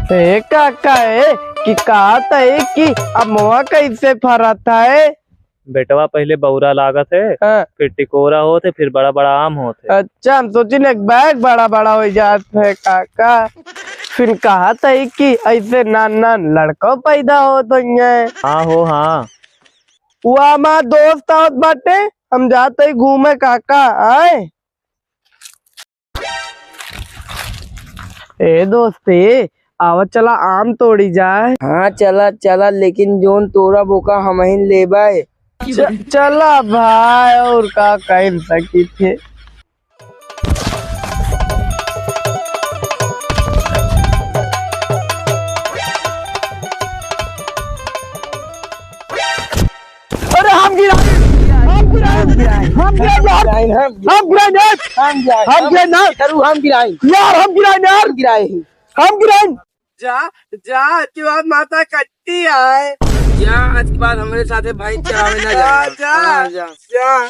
काका है कि कहा था कि अमवा कैसे फराता है। बेटवा पहले बौरा लागत है, हाँ। फिर टिकोरा होते, फिर बड़ा बड़ा आम होते। अच्छा, हम सोचे न एक बैग बड़ा बड़ा हो जाता है काका। फिर कहा था कि ऐसे नान नान लड़का पैदा हो तो हाँ हो हाँ। वो हमारा दोस्त आवत बाटे, हम जाते ही घूमे काका। आए ए दोस्ती, आवत चला आम तोड़ी जाए। हाँ चला चला, लेकिन जोन तोरा बोका हम ही लेबाई। चला भाई, और का कह सकी थे। अरे हम गिराए जा जा, आज के बाद माता कट्टी आए। जा आज के बाद हमारे साथ भाई चलावे ना जा जा जा।